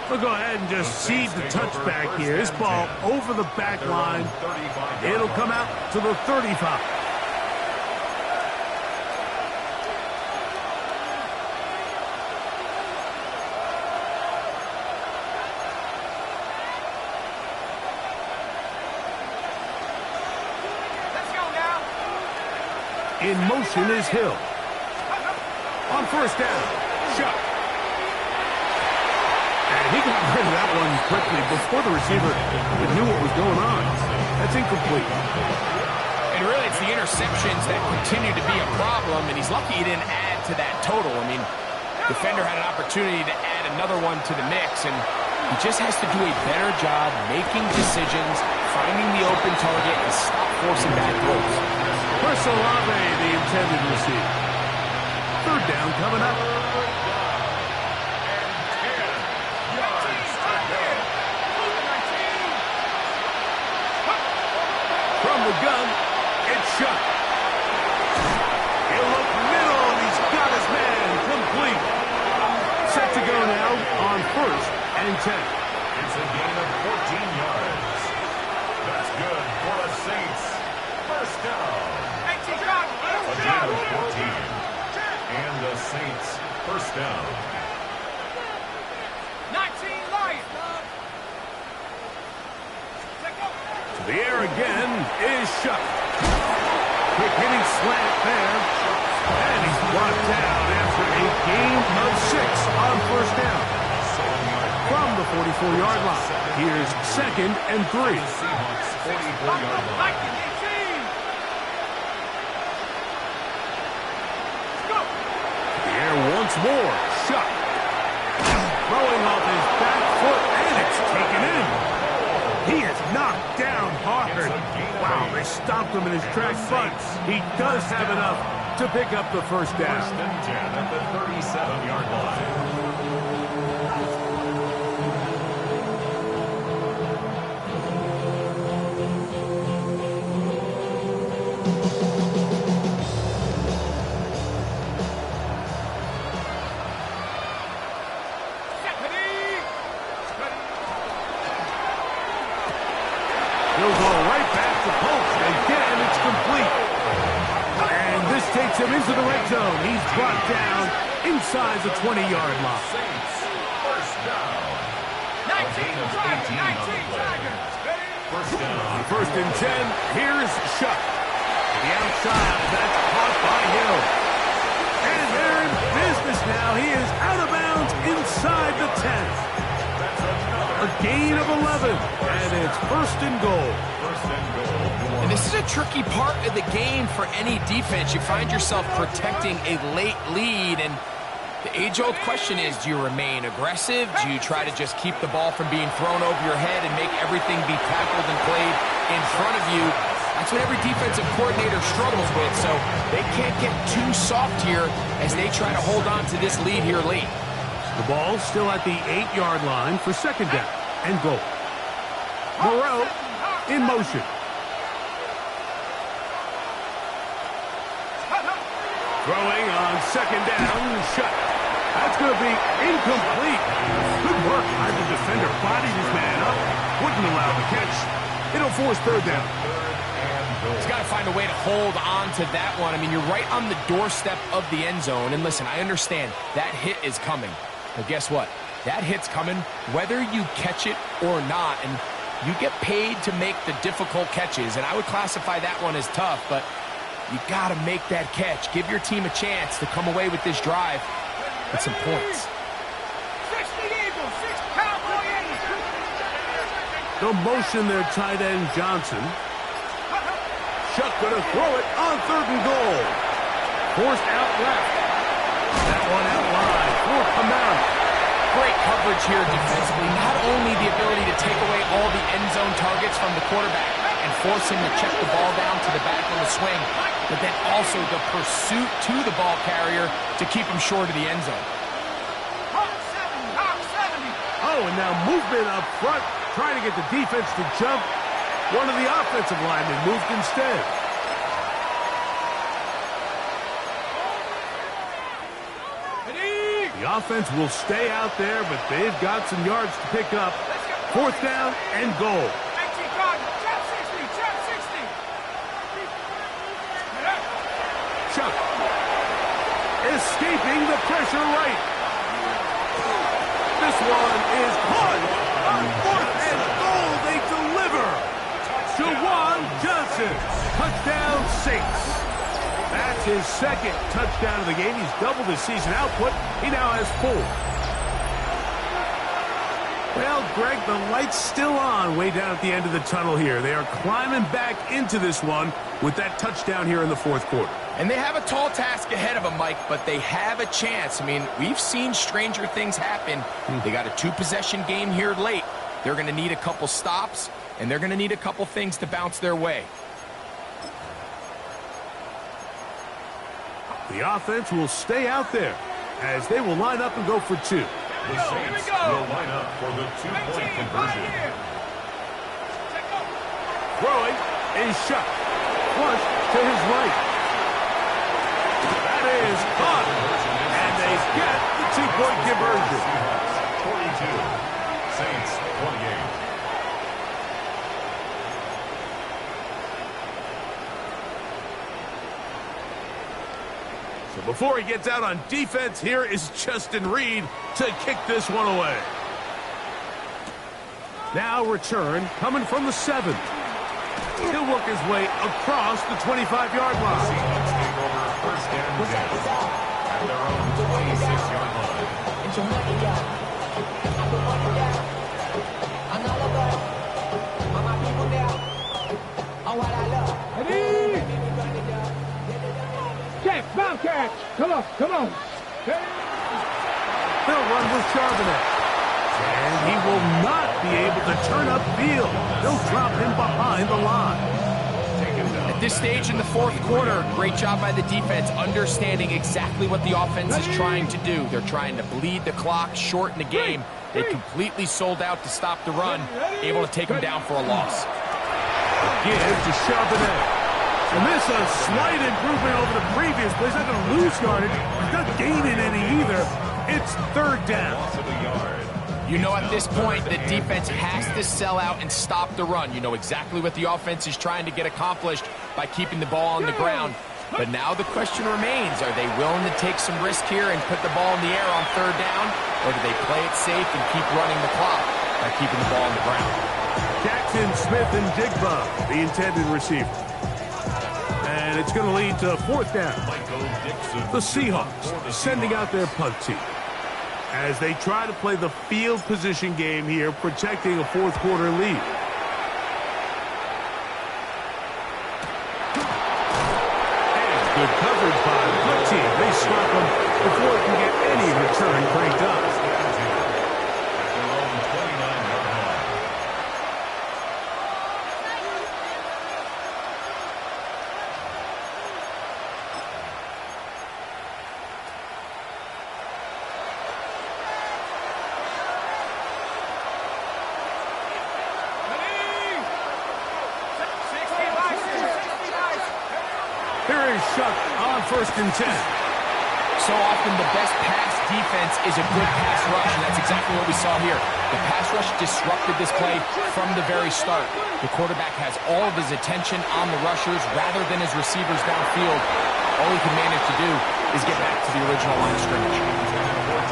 We'll go ahead and just seed the touchback here. This ball over the back line. It'll come out to the 35. Let's go now. In motion is Hill. On first down, shot. And he got rid of that one quickly before the receiver knew what was going on. That's incomplete. And really, it's the interceptions that continue to be a problem, and he's lucky he didn't add to that total. I mean, defender had an opportunity to add another one to the mix, and he just has to do a better job making decisions, finding the open target, and stop forcing bad throws. Olave, the intended receiver. Third down coming up. From the gun, it's shot. He'll look middle, and he's got his man complete. Set to go now on first and 10. It's a gain of 14 yards. That's good for the Saints. First down. A gain of 14. And the Saints first down. 19 light. To the air again is shot. Quick hitting slant there. And he's brought down after a gain of 6 on first down. From the 44-yard line. Here's second and 3. Seahawks 44-yard line. Once more, shot. Throwing off his back foot, and it's taken in. He is knocked down hard. him in his tracks, but he does have enough to pick up the first down. First and 10 at the 37-yard line. He'll go right back to post. Again, it's complete. And this takes him into the red zone. He's brought down inside the 20-yard line. Saints, first down. 19, 18 First down. On first and 10, here's Shuck. To the outside, that's caught by Hill. And they're in business now. He is out of bounds inside the 10. A gain of 11, and it's first and goal. First and goal. And this is a tricky part of the game for any defense. You find yourself protecting a late lead, and the age-old question is, do you remain aggressive? Do you try to just keep the ball from being thrown over your head and make everything be tackled and played in front of you? That's what every defensive coordinator struggles with, so they can't get too soft here as they try to hold on to this lead here late. The ball still at the 8-yard line for second down and goal. Moreau in motion. Throwing on second down, shut. That's going to be incomplete. Good work by the defender. Bodied his man up. Wouldn't allow the catch. It'll force third down. He's got to find a way to hold on to that one. I mean, you're right on the doorstep of the end zone. And listen, I understand that hit is coming. But guess what? That hit's coming whether you catch it or not. And you get paid to make the difficult catches. And I would classify that one as tough, but you got to make that catch. Give your team a chance to come away with this drive with some points. 60 Eagles, 6 Cowboy 80. The motion there, tight end Johnson. Shuck going to throw it on third and goal. Forced out left. That one out wide for Kamara. Great coverage here defensively. Not only the ability to take away all the end zone targets from the quarterback and force him to check the ball down to the back on the swing, but then also the pursuit to the ball carrier to keep him short of the end zone. Oh, and now movement up front, trying to get the defense to jump. One of the offensive linemen moved instead. The offense will stay out there, but they've got some yards to pick up. Fourth down and goal. Chuck escaping the pressure right. This one is caught on fourth and goal. They deliver. Juwan Johnson, touchdown Saints. That's his second touchdown of the game. He's doubled his season output. He now has 4. Well, Greg, the light's still on way down at the end of the tunnel here. They are climbing back into this one with that touchdown here in the fourth quarter. And they have a tall task ahead of them, Mike, but they have a chance. I mean, we've seen stranger things happen. They got a 2-possession game here late. They're going to need a couple stops, and they're going to need a couple things to bounce their way. The offense will stay out there as they will line up and go for 2. The Saints will line up for the 2-point conversion. Throwing is Shuck. Flush to his right. That is caught. And they get the 2-point conversion. 42. Saints 28. So before he gets out on defense, here is Justin Reed to kick this one away. Now return coming from the 7. He'll work his way across the 25-yard line. Seahawks take over first and 10 at their own 26-yard line. Catch, bomb catch. Come on, come on. They'll run with Charbonnet. And he will not be able to turn upfield. They'll drop him behind the line. At this stage in the fourth quarter, great job by the defense, understanding exactly what the offense is trying to do. They're trying to bleed the clock, shorten the game. They completely sold out to stop the run, able to take them down for a loss. Give to Charbonnet. And this a slight improvement over the previous play. He's not going to lose yardage. He's not gaining any either. It's third down. You know, at this point, the defense has to sell out and stop the run. You know exactly what the offense is trying to get accomplished by keeping the ball on the ground. But now the question remains, are they willing to take some risk here and put the ball in the air on third down? Or do they play it safe and keep running the clock by keeping the ball on the ground? Jackson, Smith, and Jigba, the intended receiver. And it's going to lead to fourth down. The Seahawks sending out their punt team as they try to play the field position game here, protecting a fourth quarter lead. And good coverage by the punt team. They stop them before it can get any return cranked up. Here is Shuck on 1st and 10. So often the best pass defense is a good pass rush, and that's exactly what we saw here. The pass rush disrupted this play from the very start. The quarterback has all of his attention on the rushers rather than his receivers downfield. All he can manage to do is get back to the original line of scrimmage.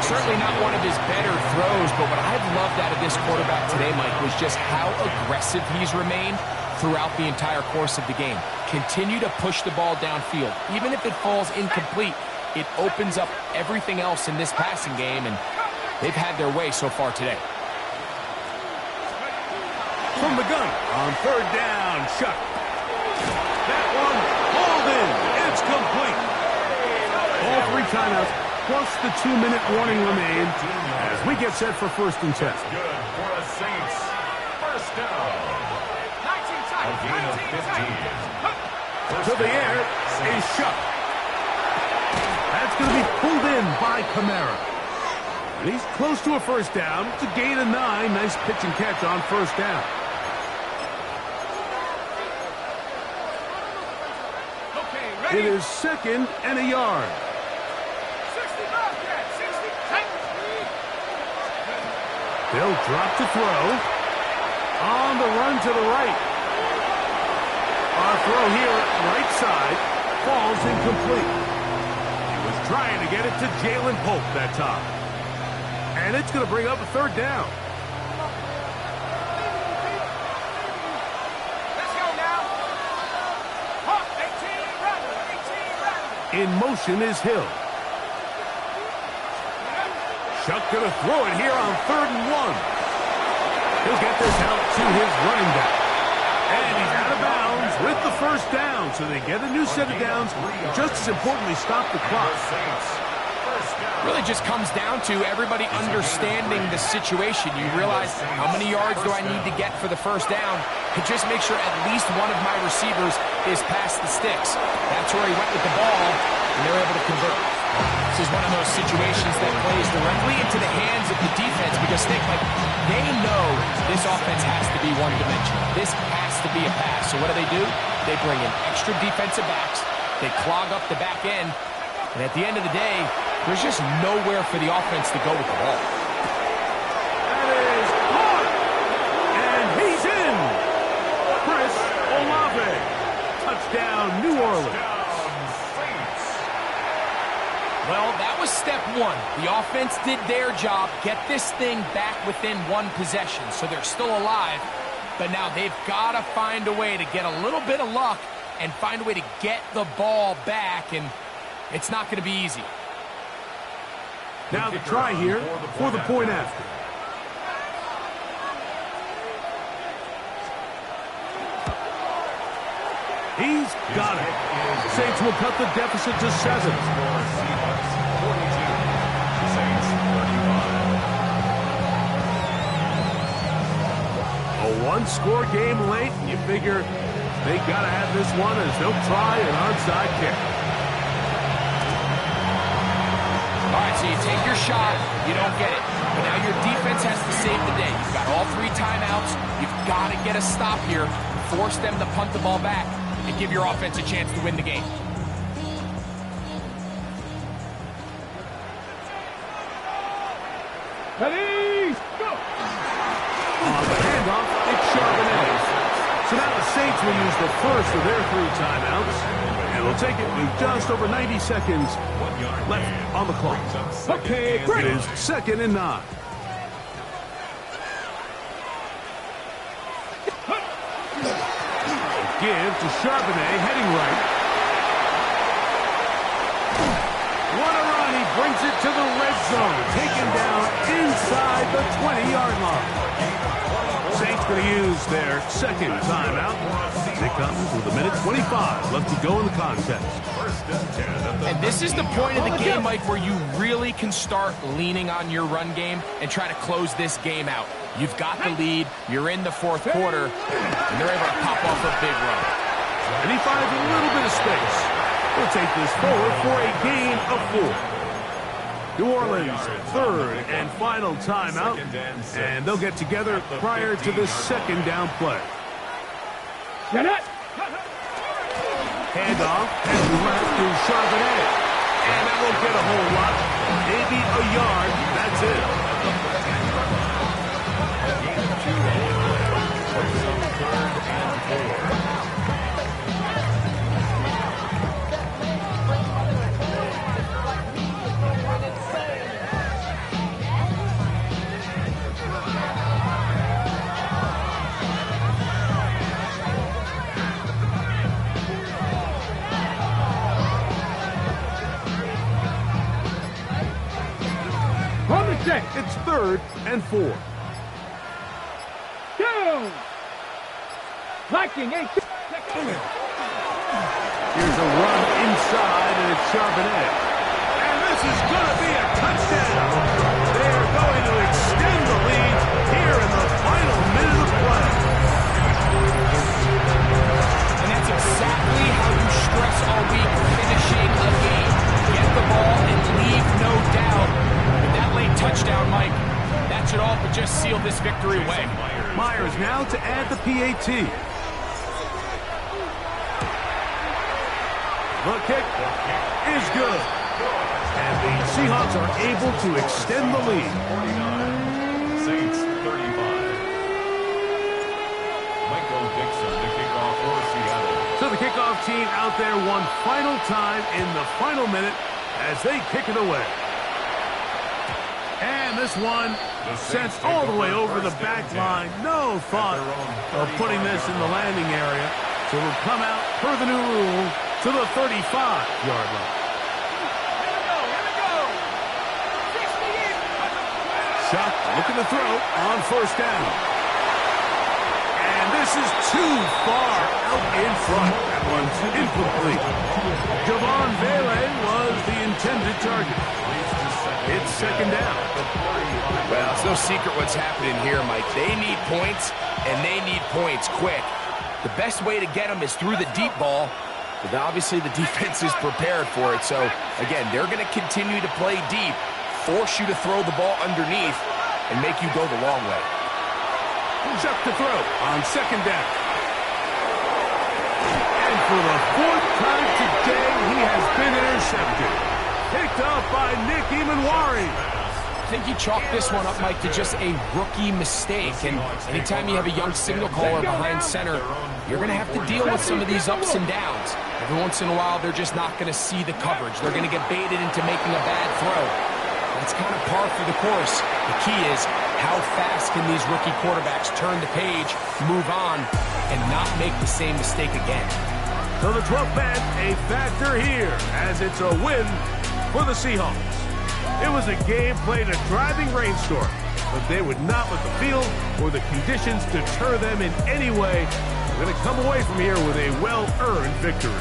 Certainly not one of his better throws, but what I've loved out of this quarterback today, Mike, was just how aggressive he's remained throughout the entire course of the game. Continue to push the ball downfield. Even if it falls incomplete, it opens up everything else in this passing game, and they've had their way so far today. From the gun on 3rd down, Shuck. That one hauled in. It's complete. All 3 timeouts plus the 2-minute warning remain as we get set for 1st and 10. Good for the Saints. First down. A gain of 15. To the air is Shuck. That's going to be pulled in by Kamara. And he's close to a first down. It's a gain of 9. Nice pitch and catch on 1st down. It is 2nd and a yard. They'll drop to throw. On the run to the right. Our throw here, right side, falls incomplete. He was trying to get it to Jalen Pope that time. And it's going to bring up a 3rd down. Let's go now. Hawk, 18, run. In motion is Hill. Shuck going to throw it here on 3rd and 1. He'll get this out to his running back. And he's out of bounds with the first down. So they get a new set of downs. Just as importantly, stop the clock. Really just comes down to everybody understanding the situation. You realize how many yards do I need to get for the first down to just make sure at least one of my receivers is past the sticks. That's where he went with the ball, and they're able to convert. This is one of those situations that plays directly into the hands of the defense because they know this offense has to be one-dimensional. This has to be a pass. So what do? They bring in extra defensive backs. They clog up the back end. And at the end of the day, there's just nowhere for the offense to go with the ball. That is caught. And he's in. Chris Olave. Touchdown, New Orleans. Well, that was step 1. The offense did their job, get this thing back within 1 possession, so they're still alive. But now they've got to find a way to get a little bit of luck and find a way to get the ball back, and it's not going to be easy. Now the try here for the point after. He's got it. Saints will cut the deficit to 7. A 1-score game late. You figure They got to have this one as they'll try an onside kick. All right, so you take your shot, you don't get it. But now your defense has to save the day. You've got all 3 timeouts. You've got to get a stop here, force them to punt the ball back, and give your offense a chance to win the game. Ready, go! On the handoff, it's Charbonnet. So now the Saints will use the first of their 3 timeouts, and we'll take it with just over 90 seconds left on the clock. Okay, great. It is 2nd and 9. Give to Charbonnet, heading right. What a run, he brings it to the red zone, taken down inside the 20-yard line. Saints going to use their 2nd timeout. It comes with 1:25 left to go in the contest. And this is the point of the game, Mike, where you really can start leaning on your run game and try to close this game out. You've got the lead, you're in the 4th quarter, and they're able to pop off a big run. And he finds a little bit of space. We'll take this forward for a gain of 4. New Orleans, 3rd and final timeout, and they'll get together prior to the 2nd down play. Get it! Handoff, and left to Charbonnet. And that won't get a whole lot. Maybe a yard. That's it. It's 3rd and 4. Go! Blocking, Here's a run inside, and it's Charbonnet. And this is going to be a touchdown. They're going to extend the lead here in the final minute of play. And that's exactly how you stress all week, finishing a game. Get the ball and leave no doubt. Late touchdown, Mike. That should all but just seal this victory away. Myers now to add the PAT. The kick is good. And the Seahawks are able to extend the lead. 49, Saints 35. Michael Dixon to kick off for Seattle. So the kickoff team out there one final time in the final minute as they kick it away. And this one sent all the way over the back line. No thought of putting this in the landing area. So it will come out, per the new rule, to the 35-yard line. Here we go! 68! Shot looking to throw on 1st down. And this is too far out in front. That one's incomplete. Javon Bailey was the intended target. It's 2nd down. Well, it's no secret what's happening here, Mike. They need points, and they need points quick. The best way to get them is through the deep ball, but obviously the defense is prepared for it. So, again, they're going to continue to play deep, force you to throw the ball underneath, and make you go the long way. Chuck to throw on 2nd down. And for the 4th time today, he has been intercepted. Picked up by Nick Emanwari. I think you chalk this one up, Mike, to just a rookie mistake. And anytime you have a young signal caller behind center, you're going to have to deal with some of these ups and downs. Every once in a while, they're just not going to see the coverage. They're going to get baited into making a bad throw. That's kind of par for the course. The key is how fast can these rookie quarterbacks turn the page, move on, and not make the same mistake again. So the 12th man, a factor here, as it's a win for the Seahawks. It was a game played in a driving rainstorm, but they would not let the field or the conditions deter them in any way. They're going to come away from here with a well-earned victory.